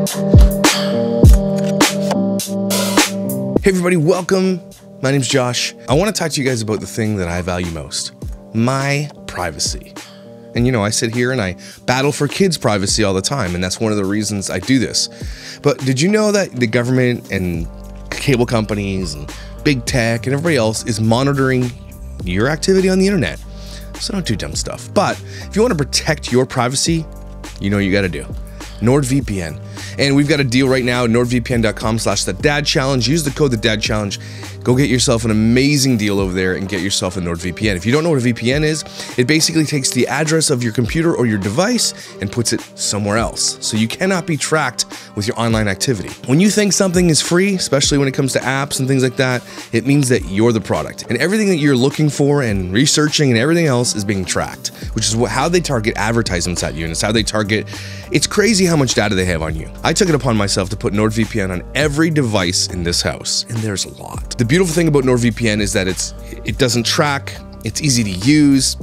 Hey everybody, welcome. My name's Josh. I want to talk to you guys about the thing that I value most, my privacy. And you know, I sit here and I battle for kids' privacy all the time, and that's one of the reasons I do this. But did you know that the government and cable companies and big tech and everybody else is monitoring your activity on the internet? So don't do dumb stuff. But if you want to protect your privacy, you know what you got to do. NordVPN. And we've got a deal right now at nordvpn.com/thedadchallenge. Use the code thedadchallenge. Go get yourself an amazing deal over there and get yourself a NordVPN. If you don't know what a VPN is, it basically takes the address of your computer or your device and puts it somewhere else. So you cannot be tracked with your online activity. When you think something is free, especially when it comes to apps and things like that, it means that you're the product. And everything that you're looking for and researching and everything else is being tracked, which is how they target advertisements at you, and it's how they target. It's crazy how much data they have on you. I took it upon myself to put NordVPN on every device in this house, and there's a lot. The beautiful thing about NordVPN is that it doesn't track, it's easy to use,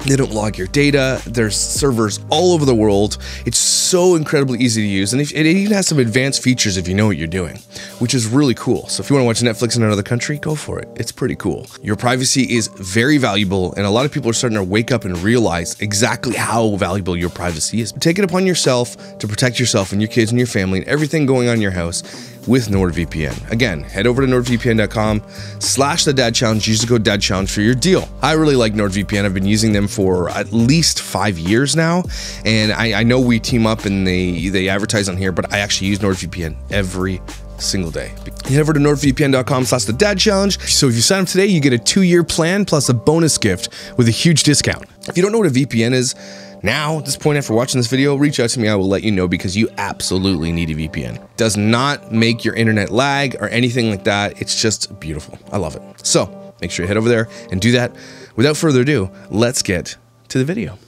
they don't log your data, there's servers all over the world. It's so incredibly easy to use, and it even has some advanced features if you know what you're doing, which is really cool. So if you want to watch Netflix in another country, go for it. It's pretty cool. Your privacy is very valuable, and a lot of people are starting to wake up and realize exactly how valuable your privacy is. Take it upon yourself to protect yourself and your kids and your family and everything going on in your house with NordVPN. Again, head over to nordvpn.com/thedadchallenge. Use the code DADCHALLENGE for your deal. I really like NordVPN. I've been using them for at least 5 years now, and I know we team up and they advertise on here, but I actually use NordVPN every single day. Head over to nordvpn.com/thedadchallenge. So if you sign up today, you get a 2-year plan plus a bonus gift with a huge discount. If you don't know what a VPN is, now, at this point after watching this video, reach out to me. I will let you know, because you absolutely need a VPN. It does not make your internet lag or anything like that. It's just beautiful. I love it. So make sure you head over there and do that. Without further ado, let's get to the video.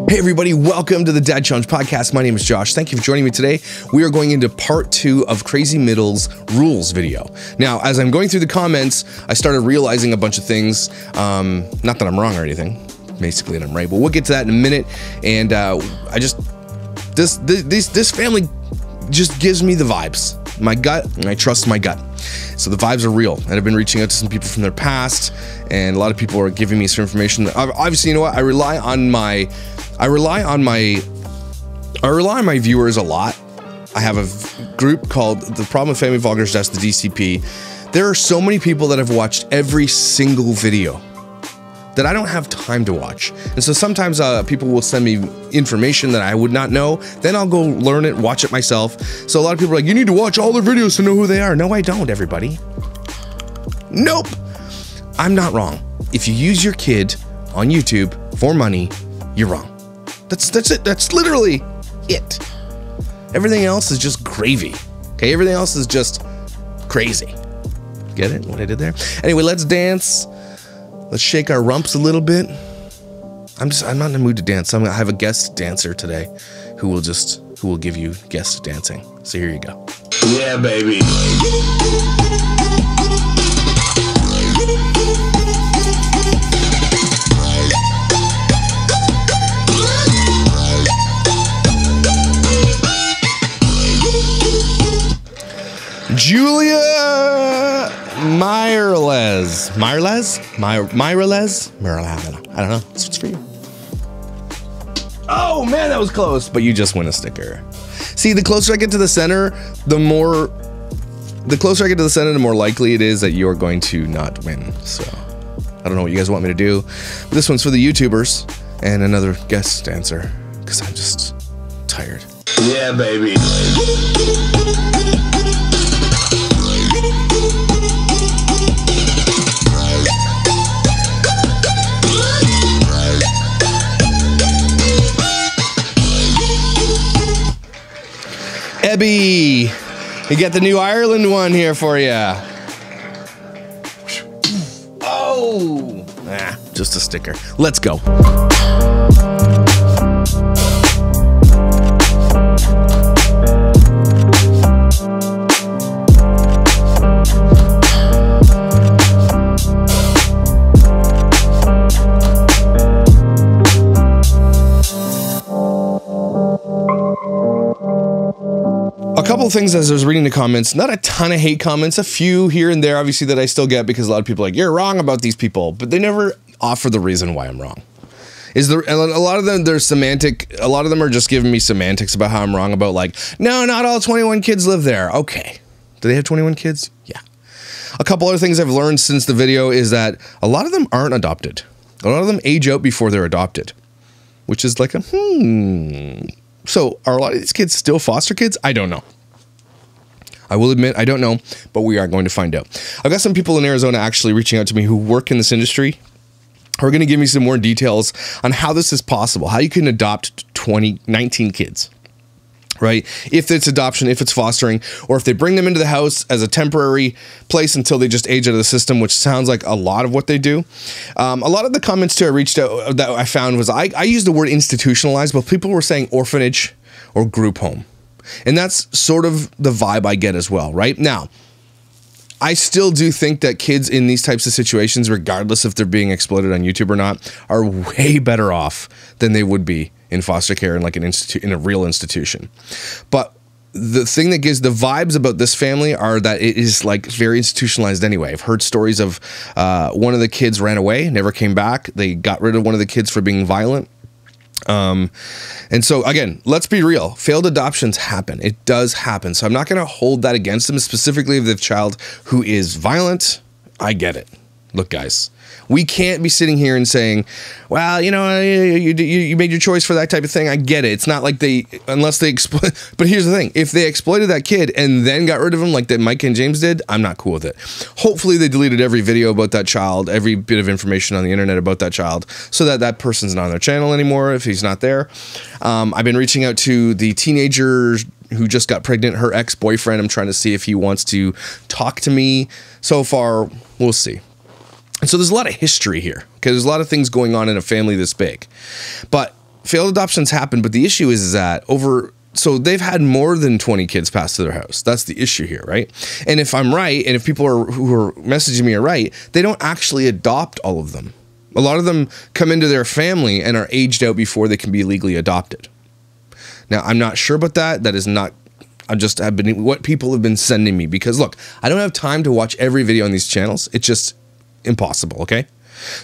Hey everybody, welcome to the Dad Challenge podcast. My name is Josh. Thank you for joining me today. We are going into part 2 of Crazy Middle's rules video. Now, as I'm going through the comments, I started realizing a bunch of things. Not that I'm wrong or anything, basically that I'm right, but we'll get to that in a minute. And this family just gives me the vibes. My gut, and I trust my gut. So the vibes are real, and I've been reaching out to some people from their past, and a lot of people are giving me some information. Obviously, you know what? I rely on my viewers a lot. I have a group called The Problem with Family Vloggers, that's the DCP. There are so many people that have watched every single video that I don't have time to watch. And so sometimes people will send me information that I would not know. Then I'll go learn it, watch it myself. So a lot of people are like, you need to watch all their videos to know who they are. No, I don't, everybody. Nope. I'm not wrong. If you use your kid on YouTube for money, you're wrong. That's it. That's literally it. Everything else is just gravy. Okay, everything else is just crazy. Get it? What I did there? Anyway, let's dance. Let's shake our rumps a little bit. I'm not in the mood to dance. I have a guest dancer today who will give you guest dancing. So here you go. Yeah, baby. Julia Myrles. I don't know. This one's for you. Oh man, that was close, but you just win a sticker. See, the closer I get to the center, the more likely it is that you're going to not win. So I don't know what you guys want me to do, but this one's for the YouTubers and another guest dancer, because I'm just tired. Yeah, baby. Ebby, you got the new Ireland one here for you. Oh, just a sticker. Let's go. couple things as I was reading the comments, not a ton of hate comments, a few here and there, obviously, that I still get because a lot of people are like, you're wrong about these people, but they never offer the reason why I'm wrong. A lot of them, they're semantic. A lot of them are just giving me semantics about how I'm wrong about, like, no, not all 21 kids live there. Okay. Do they have 21 kids? Yeah. A couple other things I've learned since the video is that a lot of them aren't adopted. A lot of them age out before they're adopted, which is like So are a lot of these kids still foster kids? I don't know. I will admit, I don't know, but we are going to find out. I've got some people in Arizona actually reaching out to me who work in this industry, who are going to give me some more details on how this is possible, how you can adopt 19 kids, right? If it's adoption, if it's fostering, or if they bring them into the house as a temporary place until they just age out of the system, which sounds like a lot of what they do. A lot of the comments too I reached out that I found was, I used the word institutionalized, but people were saying orphanage or group home. And that's sort of the vibe I get as well, right? Now, I still do think that kids in these types of situations, regardless if they're being exploited on YouTube or not, are way better off than they would be in foster care in like in a real institution. But the thing that gives the vibes about this family are that it is like very institutionalized anyway. I've heard stories of one of the kids ran away, never came back. They got rid of one of the kids for being violent. And so again, let's be real. Failed adoptions happen. It does happen. So I'm not going to hold that against them, specifically if the child who is violent. I get it. Look, guys, we can't be sitting here and saying, well, you know, you made your choice for that type of thing. I get it. It's not like unless they exploit. But here's the thing. If they exploited that kid and then got rid of him like that Mike and James did, I'm not cool with it. Hopefully they deleted every video about that child, every bit of information on the internet about that child, so that that person's not on their channel anymore if he's not there. I've been reaching out to the teenager who just got pregnant, her ex-boyfriend. I'm trying to see if he wants to talk to me. So far, we'll see. And so there's a lot of history here, because there's a lot of things going on in a family this big. But failed adoptions happen, but the issue is that so they've had more than 20 kids pass to their house. That's the issue here, right? And if I'm right, and if people who are messaging me are right, they don't actually adopt all of them. A lot of them come into their family and are aged out before they can be legally adopted. Now, I'm not sure about that. That is not... I've been what people have been sending me, because look, I don't have time to watch every video on these channels. It's just impossible, okay?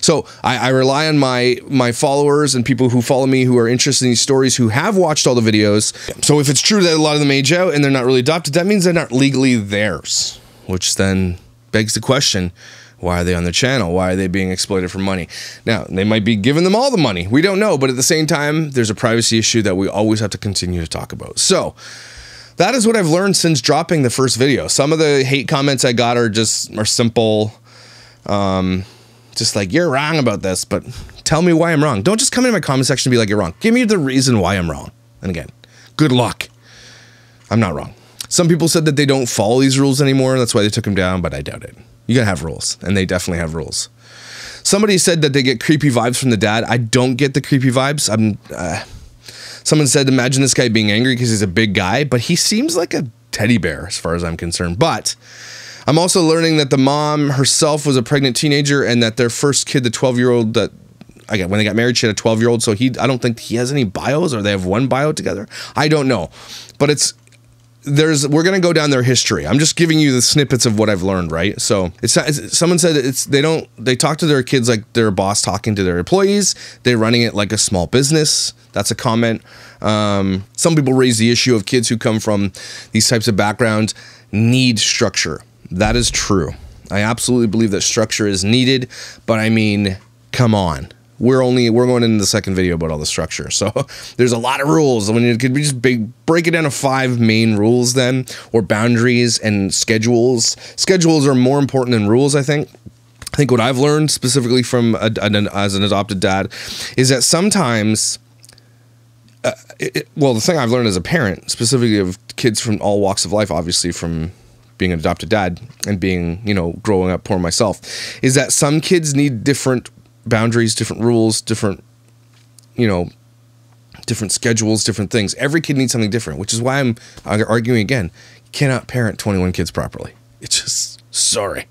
So I rely on my followers and people who follow me who are interested in these stories, who have watched all the videos. So if it's true that a lot of them age out and they're not really adopted, that means they're not legally theirs, which then begs the question, why are they on their channel? Why are they being exploited for money? Now, they might be giving them all the money. We don't know, but at the same time, there's a privacy issue that we always have to continue to talk about. So that is what I've learned since dropping the first video. Some of the hate comments I got are simple. Just like, you're wrong about this, but tell me why I'm wrong. Don't just come into my comment section and be like, you're wrong. Give me the reason why I'm wrong. And again, good luck. I'm not wrong. Some people said that they don't follow these rules anymore. That's why they took them down, but I doubt it. You gotta have rules, and they definitely have rules. Somebody said that they get creepy vibes from the dad. I don't get the creepy vibes. Someone said, imagine this guy being angry because he's a big guy, but he seems like a teddy bear as far as I'm concerned. But I'm also learning that the mom herself was a pregnant teenager, and that their first kid, the 12-year-old that when they got married, she had a 12-year-old. So I don't think he has any bios, or they have one bio together. I don't know, but we're going to go down their history. I'm just giving you the snippets of what I've learned, right? So someone said they talk to their kids like they're a boss talking to their employees. They're running it like a small business. That's a comment. Some people raise the issue of kids who come from these types of backgrounds need structure. That is true. I absolutely believe that structure is needed, but I mean, come on. We're going into the second video about all the structure. So there's a lot of rules. I mean, it could be just break it down to 5 main rules then, or boundaries and schedules. Schedules are more important than rules, I think. I think what I've learned specifically from as an adopted dad is that sometimes, the thing I've learned as a parent, specifically of kids from all walks of life, obviously from being an adopted dad and being, growing up poor myself, is that some kids need different boundaries, different rules, different schedules, different things. Every kid needs something different, which is why I'm arguing again. You cannot parent 21 kids properly. It's just, sorry.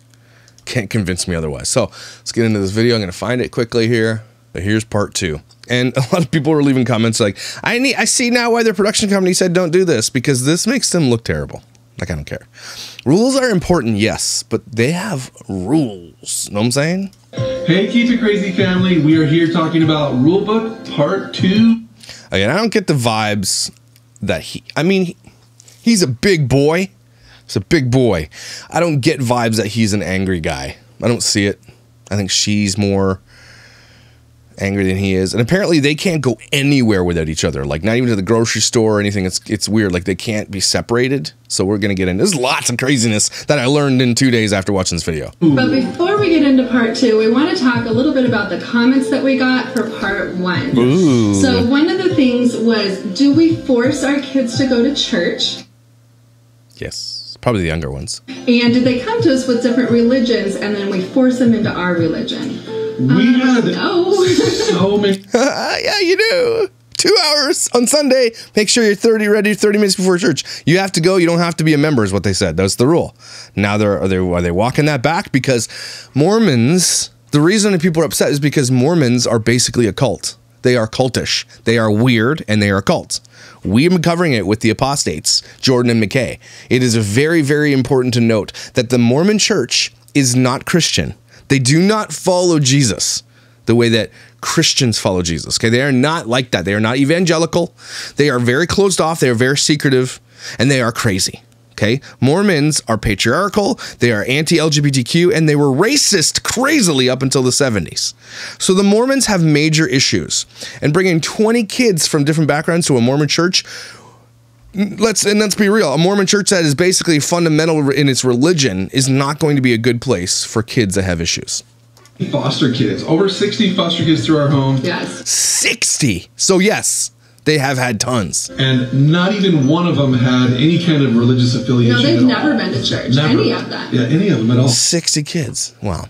Can't convince me otherwise. So let's get into this video. I'm going to find it quickly here. So here's part 2. And a lot of people were leaving comments like, I see now why their production company said don't do this, because this makes them look terrible. Like, I don't care. Rules are important, yes, but they have rules. Know what I'm saying? Hey, Keep It Crazy family. We are here talking about Rulebook Part 2. Again, I don't get the vibes that he's a big boy. He's a big boy. I don't get vibes that he's an angry guy. I don't see it. I think she's more angry than he is. And apparently they can't go anywhere without each other. Like, not even to the grocery store or anything. It's weird. Like, they can't be separated. So we're going to get into... There's lots of craziness that I learned in 2 days after watching this video. But before we get into part 2, we want to talk a little bit about the comments that we got for part 1. Ooh. So one of the things was, do we force our kids to go to church? Yes. Probably the younger ones. And did they come to us with different religions and then we force them into our religion? We had no. so many. Yeah, you do. 2 hours on Sunday. Make sure you're ready 30 minutes before church. You have to go. You don't have to be a member is what they said. That's the rule. Now are they walking that back? Because Mormons, the reason that people are upset is because Mormons are basically a cult. They are cultish. They are weird and they are a cult. We are covering it with the apostates, Jordan and McKay. It is very, very important to note that the Mormon church is not Christian. They do not follow Jesus the way that Christians follow Jesus. Okay, they are not like that. They are not evangelical. They are very closed off. They are very secretive, and they are crazy. Okay, Mormons are patriarchal. They are anti-LGBTQ, and they were racist crazily up until the 70s. So the Mormons have major issues, and bringing 20 kids from different backgrounds to a Mormon church. Let's be real. A Mormon church that is basically fundamental in its religion is not going to be a good place for kids that have issues. Foster kids. Over 60 foster kids through our home. Yes. 60. So yes, they have had tons. And not even one of them had any kind of religious affiliation. No, they've at never all. been to church. Never. Any of them. Yeah, any of them at all. 60 kids. Wow.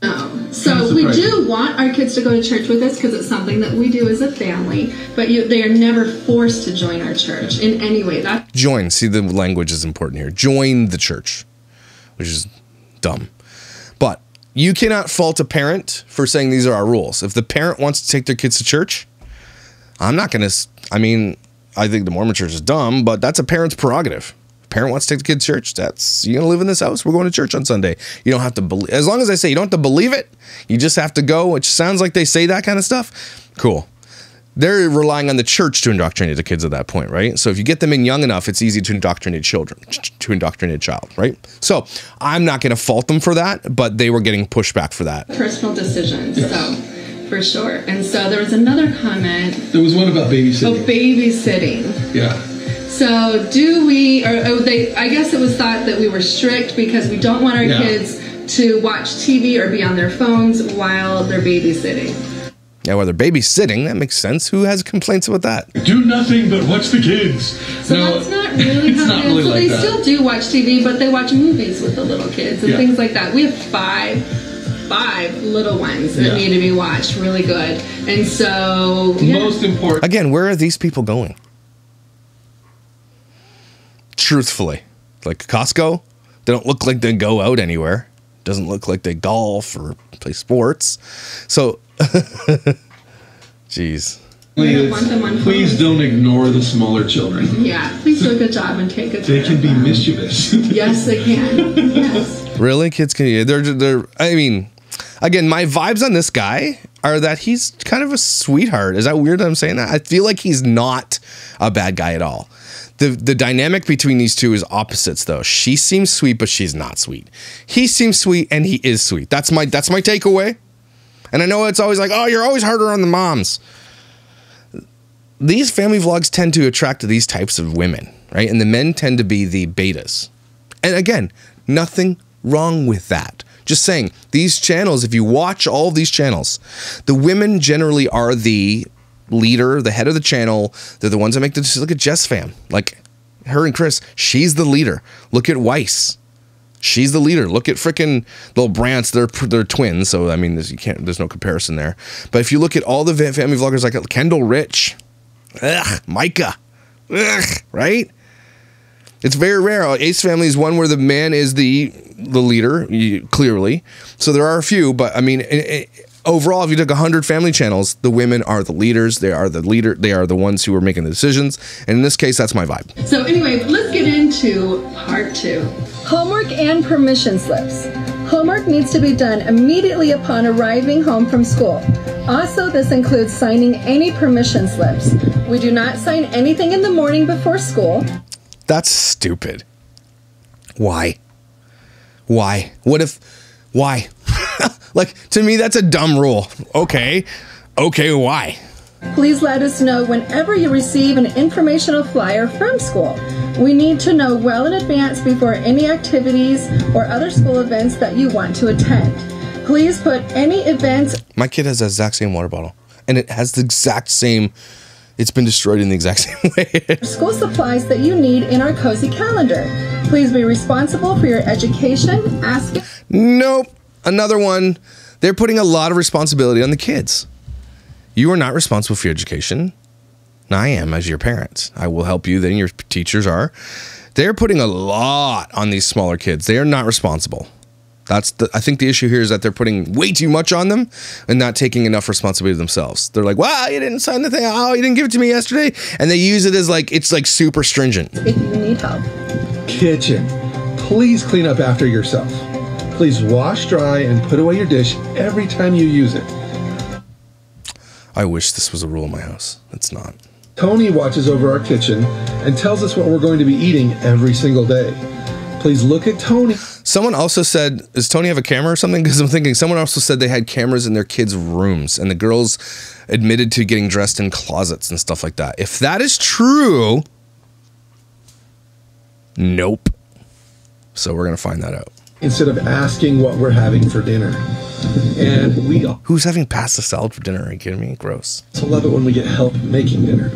No. So we do want our kids to go to church with us because it's something that we do as a family, but they are never forced to join our church in any way. Join. See, the language is important here. Join the church, which is dumb. But you cannot fault a parent for saying these are our rules. If the parent wants to take their kids to church, I'm not going to, I think the Mormon church is dumb, but that's a parent's prerogative. Parent wants to take the kid to church, that's, you're gonna live in this house, we're going to church on Sunday. You don't have to believe, as long as I say you don't have to believe it, you just have to go, which sounds like they say that kind of stuff. Cool. They're relying on the church to indoctrinate the kids at that point, right? So if you get them in young enough, it's easy to indoctrinate a child, right? So I'm not gonna fault them for that, but they were getting pushback for that. Personal decisions, so for sure. And so there was another comment. There was one about babysitting. Oh, babysitting. Yeah. So do we, I guess it was thought that we were strict because we don't want our kids to watch TV or be on their phones while they're babysitting. Yeah, while they're babysitting, that makes sense. Who has complaints about that? Do nothing but watch the kids. So that's not really it's how not it really is. So like they that. still do watch TV, but they watch movies with the little kids and things like that. We have five little ones that need to be watched really good. And so, most important. Again, where are these people going? Truthfully, like Costco, they don't look like they go out anywhere. Doesn't look like they golf or play sports. So, jeez. Please don't ignore the smaller children. Yeah, please do a good job and take it. They can be mischievous. Yes, they can. Yes. Really, kids can. They're. I mean, again, my vibes on this guy are that he's kind of a sweetheart. Is that weird that I'm saying that? I feel like he's not a bad guy at all. The dynamic between these two is opposites, though. She seems sweet, but she's not sweet. He seems sweet, and he is sweet. That's my takeaway. And I know it's always like, oh, you're always harder on the moms. These family vlogs tend to attract these types of women, right? And the men tend to be the betas. And again, nothing wrong with that. Just saying, these channels, if you watch all of these channels, the women generally are the leader, the head of the channel. They're the ones that make the, look at Jess fam, like her and Chris, she's the leader. Look at Weiss, she's the leader. Look at frickin' little Brants, they're twins, so I mean there's no comparison there. But if you look at all the family vloggers like Kendall Rich, Micah, right? It's very rare. Ace Family is one where the man is the leader, clearly. So there are a few, but I mean, overall, if you took 100 family channels, the women are the leaders. They are the ones who are making the decisions. And in this case, that's my vibe. So anyway, let's get into part 2. Homework and permission slips. Homework needs to be done immediately upon arriving home from school. Also, this includes signing any permission slips. We do not sign anything in the morning before school. That's stupid. Why? Why? Why? Like, to me, that's a dumb rule. Okay, why? Please let us know whenever you receive an informational flyer from school. We need to know well in advance before any activities or other school events that you want to attend. Please put any events. My kid has the exact same water bottle, and it has the exact same, it's been destroyed in the exact same way. School supplies that you need in our cozy calendar. Please be responsible for your education. Ask. Nope. Another one. They're putting a lot of responsibility on the kids. You are not responsible for your education. I am as your parent. I will help you, then your teachers are. They're putting a lot on these smaller kids. They are not responsible. I think the issue here is that they're putting way too much on them and not taking enough responsibility themselves. They're like, wow, you didn't sign the thing. Oh, you didn't give it to me yesterday. And they use it as like, it's like super stringent. If you need help. Kitchen. Please clean up after yourself. Please wash, dry, and put away your dish every time you use it. I wish this was a rule in my house. It's not. Tony watches over our kitchen and tells us what we're going to be eating every single day. Please look at Tony. Someone also said, does Tony have a camera or something? Because I'm thinking someone also said they had cameras in their kids' rooms and the girls admitted to getting dressed in closets and stuff like that. If that is true, nope. So we're going to find that out. Instead of asking what we're having for dinner. And we Who's having pasta salad for dinner? Are you kidding me? Gross. also love it when we get help making dinner.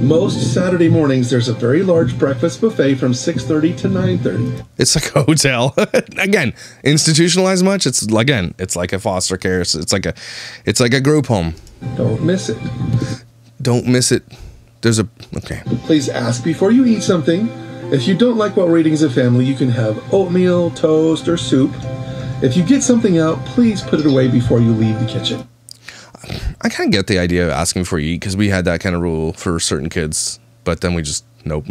Most Saturday mornings, there's a very large breakfast buffet from 6:30 to 9:30. It's like a hotel. Again, institutionalized much? It's like a foster care. It's like a group home. Don't miss it. Don't miss it. Okay. Please ask before you eat something. If you don't like what we're eating as a family, you can have oatmeal, toast, or soup. If you get something out, please put it away before you leave the kitchen. I kind of get the idea of asking before you eat because we had that kind of rule for certain kids, but then we just, nope.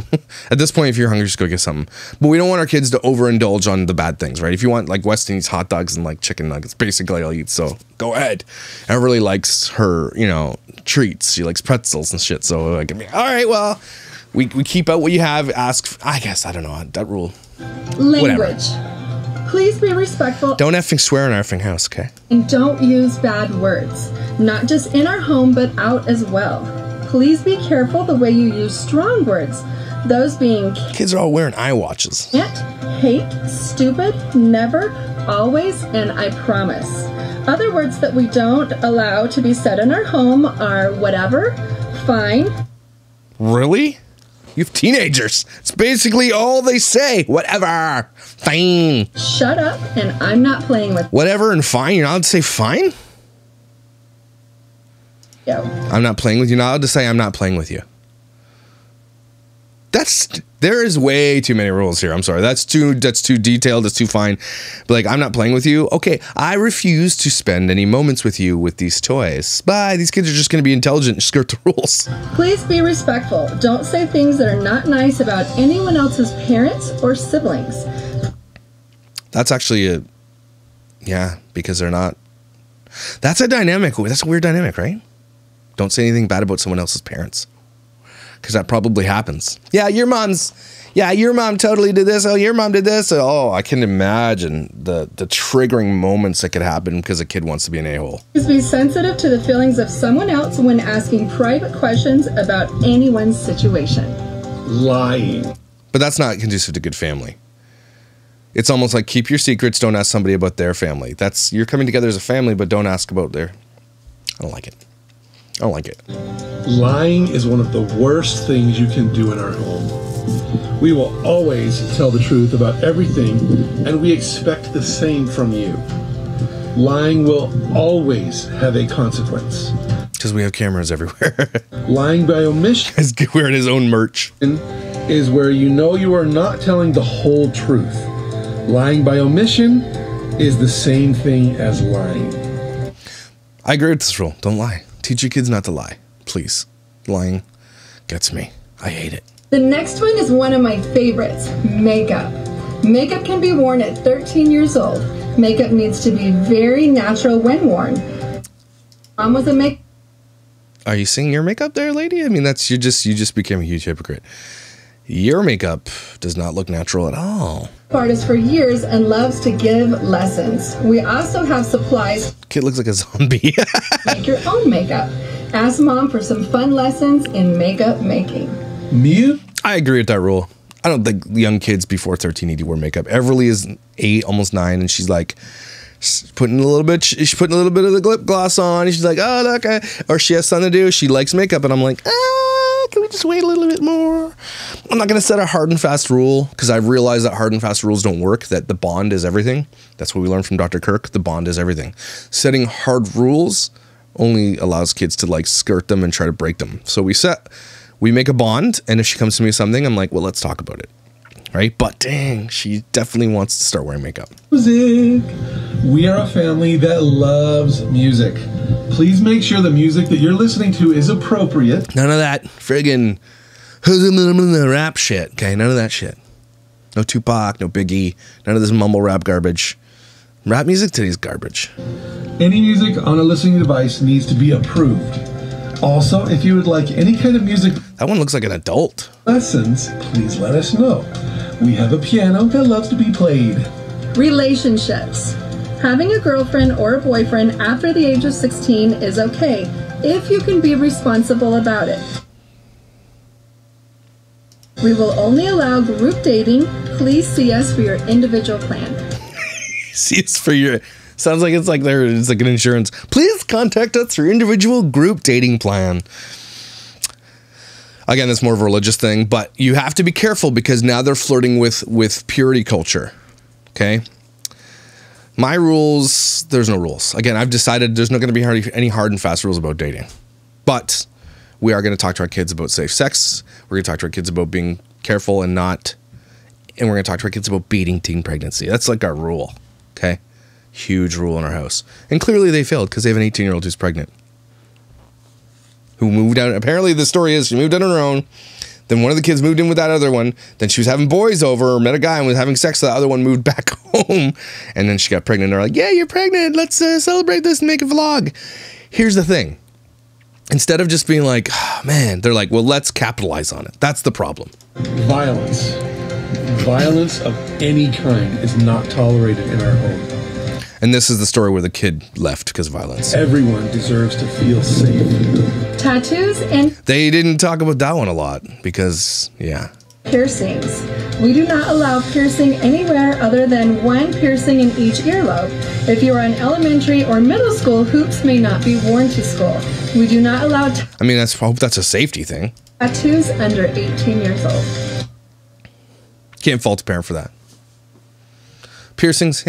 At this point, if you're hungry, just go get something. But we don't want our kids to overindulge on the bad things, right? If you want, like, Weston eats hot dogs and, like, chicken nuggets, basically I'll eat, so go ahead. Everyone really likes her, treats. She likes pretzels and shit, so, like, all right, well, we keep out what you have, ask, I guess, I don't know, that rule. Language. Whatever. Please be respectful. Don't effing swear in our effing house, okay? And don't use bad words. Not just in our home, but out as well. Please be careful the way you use strong words. Those being Kids are all wearing eye watches. can't, hate, stupid, never, always, and I promise. Other words that we don't allow to be said in our home are whatever, fine. Really? You have teenagers. It's basically all they say. Whatever. Fine. Shut up, and I'm not playing with Whatever and fine. You're not allowed to say fine? you. I'm not playing with you. You're not allowed to say I'm not playing with you. There is way too many rules here. I'm sorry. That's too detailed. That's too fine. But like, I'm not playing with you. Okay. I refuse to spend any moments with you with these toys. Bye. These kids are just going to be intelligent and skirt the rules. Please be respectful. Don't say things that are not nice about anyone else's parents or siblings. That's actually because they're not. That's a dynamic. That's a weird dynamic, right? Don't say anything bad about someone else's parents. Because that probably happens. Yeah, your mom totally did this. Oh, your mom did this. Oh, I can imagine the triggering moments that could happen because a kid wants to be an a-hole. Please be sensitive to the feelings of someone else when asking private questions about anyone's situation. Lying. But that's not conducive to good family. It's almost like keep your secrets, don't ask somebody about their family. You're coming together as a family, but don't ask about their... I don't like it. I don't like it. Lying is one of the worst things you can do in our home. We will always tell the truth about everything, and we expect the same from you. Lying will always have a consequence. Because we have cameras everywhere. Lying by omission He's wearing his own merch. is where you know you are not telling the whole truth. Lying by omission is the same thing as lying. I agree with this rule. Don't lie. Teach your kids not to lie. Please. Lying gets me. I hate it. The next one is one of my favorites, makeup. Makeup can be worn at 13 years old. Makeup needs to be very natural when worn. Mom was a makeup. Are you seeing your makeup there, lady? I mean, you just became a huge hypocrite. Your makeup does not look natural at all. Artist for years and loves to give lessons. We also have supplies. Kid looks like a zombie. Make your own makeup. Ask Mom for some fun lessons in makeup making. Me? I agree with that rule. I don't think young kids before 13 need to wear makeup. Everly is 8, almost 9, and she's like putting a little bit of the lip gloss on. And she's like, oh, look, or she has something to do. She likes makeup, and I'm like, can we just wait a little bit more? I'm not going to set a hard and fast rule because I realize that hard and fast rules don't work, that the bond is everything. That's what we learned from Dr. Kirk. The bond is everything. Setting hard rules only allows kids to like skirt them and try to break them. So we make a bond, and if she comes to me with something, I'm like, well, let's talk about it. Right? But dang, she definitely wants to start wearing makeup. Music. We are a family that loves music. Please make sure the music that you're listening to is appropriate. None of that friggin' rap shit, okay? None of that shit. No Tupac, no Biggie, none of this mumble rap garbage. Rap music today is garbage. Any music on a listening device needs to be approved. Also, if you would like any kind of music That one looks like an adult. lessons, please let us know. We have a piano that loves to be played. Relationships. Having a girlfriend or a boyfriend after the age of 16 is okay, if you can be responsible about it. We will only allow group dating. Please see us for your individual plan. See, it's for your... Sounds like it's like an insurance. Please contact us for your individual group dating plan. Again, that's more of a religious thing, but you have to be careful because now they're flirting with purity culture. Okay? My rules, there's no rules. Again, I've decided there's not going to be any hard and fast rules about dating. But we are going to talk to our kids about safe sex. We're going to talk to our kids about being careful and we're going to talk to our kids about beating teen pregnancy. That's like our rule. Okay? Huge rule in our house. And clearly they failed because they have an 18-year-old who's pregnant. Who moved out. Apparently the story is she moved on her own. Then one of the kids moved in with that other one. Then she was having boys over, met a guy and was having sex. So the other one moved back home. And then she got pregnant. They're like, yeah, you're pregnant. Let's celebrate this and make a vlog. Here's the thing. Instead of just being like, oh, man, they're like, well, let's capitalize on it. That's the problem. Violence. Violence of any kind is not tolerated in our home. And this is the story where the kid left because of violence. Everyone deserves to feel safe. Tattoos and They didn't talk about that one a lot because, yeah. piercings. We do not allow piercing anywhere other than one piercing in each earlobe. If you are in elementary or middle school, hoops may not be worn to school. We do not allow I mean, I hope that's a safety thing. tattoos under 18 years old. Can't fault a parent for that. Piercings,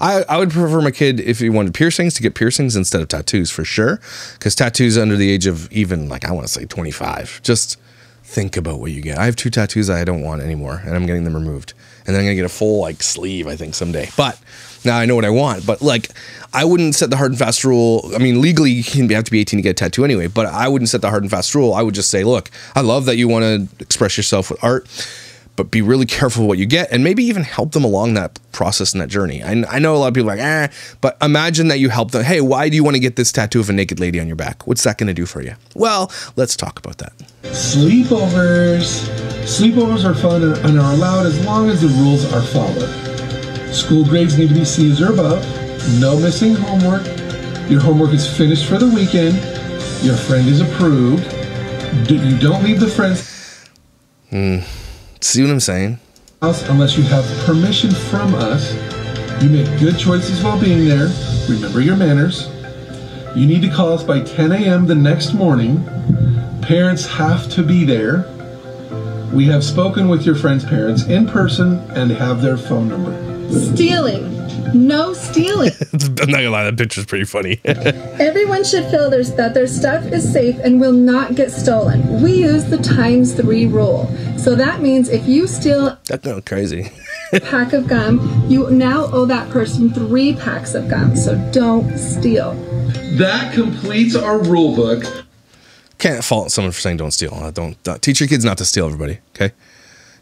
I would prefer my kid, if he wanted piercings, to get piercings instead of tattoos for sure. Because tattoos under the age of even, like, I want to say 25. Just think about what you get. I have 2 tattoos I don't want anymore, and I'm getting them removed. And then I'm going to get a full, like, sleeve, I think, someday. But now I know what I want. But, like, I wouldn't set the hard and fast rule. I mean, legally, you have to be 18 to get a tattoo anyway. But I wouldn't set the hard and fast rule. I would just say, look, I love that you want to express yourself with art, but be really careful what you get and maybe even help them along that process and that journey. I know a lot of people are like, but imagine that you help them. Hey, why do you want to get this tattoo of a naked lady on your back? What's that going to do for you? Well, let's talk about that. Sleepovers. Sleepovers are fun and are allowed as long as the rules are followed. School grades need to be C's or above. No missing homework. Your homework is finished for the weekend. Your friend is approved. You don't leave the friends See what I'm saying? house unless you have permission from us. You make good choices while being there. Remember your manners. You need to call us by 10 a.m. the next morning. Parents have to be there. We have spoken with your friends' parents in person and have their phone number. Stealing. No stealing. I'm not gonna lie, that picture's pretty funny. Everyone should feel that their stuff is safe and will not get stolen. We use the ×3 rule. So that means if you steal That's not crazy. a pack of gum, you now owe that person 3 packs of gum. So don't steal. that completes our rule book. Can't fault someone for saying don't steal. Don't teach your kids not to steal, everybody, okay?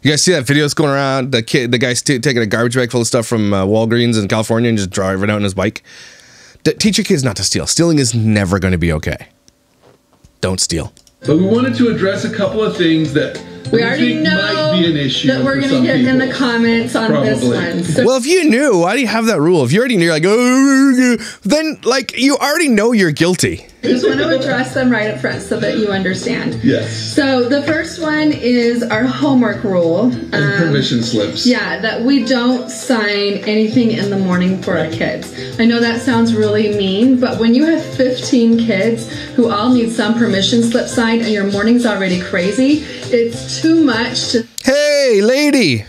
You guys see that video that's going around? The guy's taking a garbage bag full of stuff from Walgreens in California and just driving out on his bike. Teach your kids not to steal. Stealing is never going to be okay. Don't steal. But we wanted to address a couple of things that we already know might be an issue that we're going to get in the comments on this one. So well, if you knew, why do you have that rule? If you already knew, you're like, oh, then like you already know you're guilty. I just want to address them right up front so that you understand. Yes. So the first one is our homework rule. And permission slips. Yeah, that we don't sign anything in the morning for our kids. I know that sounds really mean, but when you have 15 kids who all need some permission slip signed and your morning's already crazy, it's too much to... Hey, lady.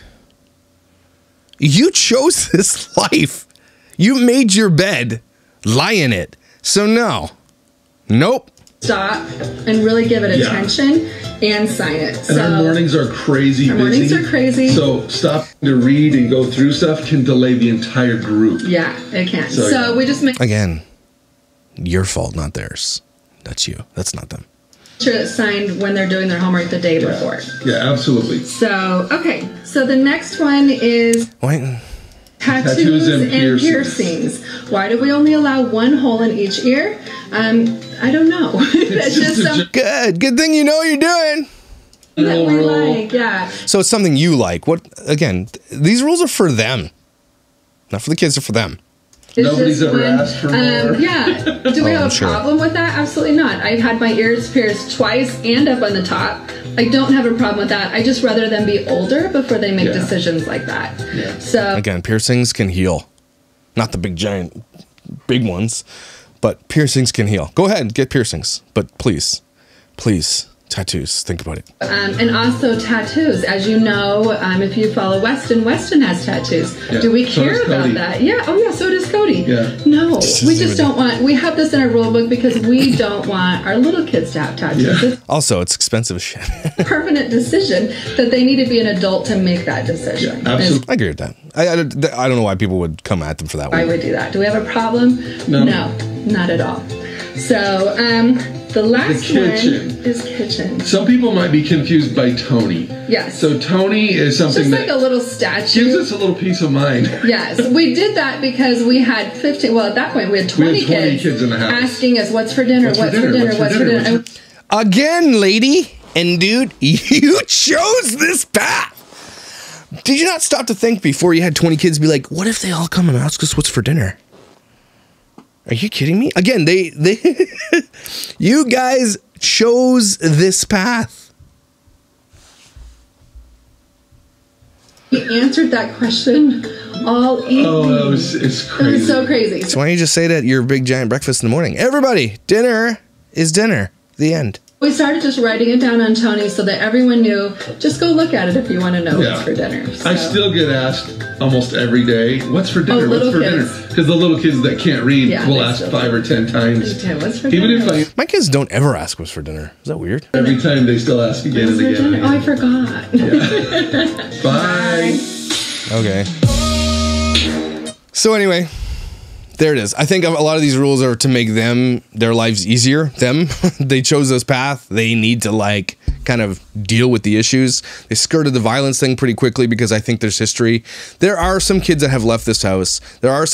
You chose this life. You made your bed. Lie in it. So no. Nope. Stop and really give it attention and sign it. And our mornings are crazy. Our mornings are crazy. So stop to read and go through stuff can delay the entire group. Yeah, it can. So, So we just make Again, your fault, not theirs. That's you. That's not them. sure it's signed when they're doing their homework the day before. Yeah, absolutely. So, okay. So the next one is Wait. tattoos and piercings. Why do we only allow one hole in each ear? I don't know. That's just something Good thing you know what you're doing. that we like, yeah. So it's something you like. What? Again, these rules are for them. Not for the kids, they're for them. It's Nobody's just ever when, asked for more. Yeah. Do we Oh, I'm have a sure. problem with that? Absolutely not. I've had my ears pierced twice and up on the top. I don't have a problem with that. I just rather them be older before they make decisions like that. Yeah. So Again, piercings can heal. Not the big giant big ones, but piercings can heal. Go ahead, get piercings. But please, tattoos. Think about it. and also tattoos. As you know, if you follow Weston has tattoos. Yeah. Do we So care does about Cody. that? Yeah. Oh, yeah. So does Cody. Yeah. No, we just don't want. We have this in our rule book because we don't want our little kids to have tattoos. Yeah. It's Also, it's expensive as shit. a permanent decision that they need to be an adult to make that decision. Absolutely. I agree with that. I don't know why people would come at them for that Why one. would do that? Do we have a problem? No. Not at all. So, the last kitchen. one is kitchen. Some people might be confused by Tony. Yes. So Tony is something Just that like a little statue. gives us a little peace of mind. Yes, we did that because we had 15. Well, at that point, we had 20, 20 kids in the house. asking us, "What's for dinner? What's for dinner? What's for dinner?" And Again, lady and dude, you chose this path. Did you not stop to think before you had 20 kids be like, what if they all come and ask us what's for dinner? Are you kidding me? Again, they you guys chose this path. we answered that question all evening. Oh, it's It crazy. was so crazy. So why don't you just say that at your big giant breakfast in the morning? Everybody, dinner is dinner. The end. We started just writing it down on Tony so that everyone knew. Just go look at it if you want to know Yeah. what's for dinner. I So- still get asked almost every day, what's for dinner? little What's for kids. dinner? Because the little kids that can't read Yeah, will they ask still 5 or 10 times. Okay, what's for Even dinner? if My kids don't ever ask what's for dinner. Is that weird? every time they still ask again What's and for again. dinner? Oh, I forgot. Bye. Okay. So anyway, there it is. I think a lot of these rules are to make their lives easier. They chose this path. They need to kind of deal with the issues. They skirted the violence thing pretty quickly because I think there's history. There are some kids that have left this house. There is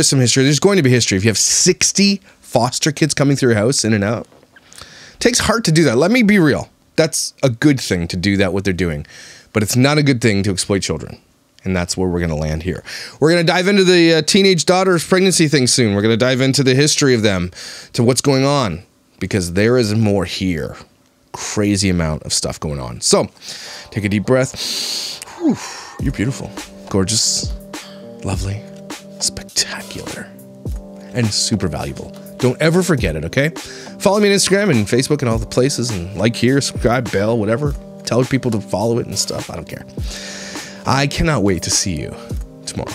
some history. There's going to be history. If you have 60 foster kids coming through your house in and out, it takes heart to do that. Let me be real. That's a good thing to do that, what they're doing. But it's not a good thing to exploit children. And that's where we're going to land here. We're going to dive into the teenage daughter's pregnancy thing soon. We're going to dive into the history of them, to what's going on, because there is more here. Crazy amount of stuff going on. So, take a deep breath. Whew, you're beautiful, gorgeous, lovely, spectacular, and super valuable. Don't ever forget it, okay? Follow me on Instagram and Facebook and all the places, and like here, subscribe, bell, whatever. Tell people to follow it and stuff. I don't care. I cannot wait to see you tomorrow.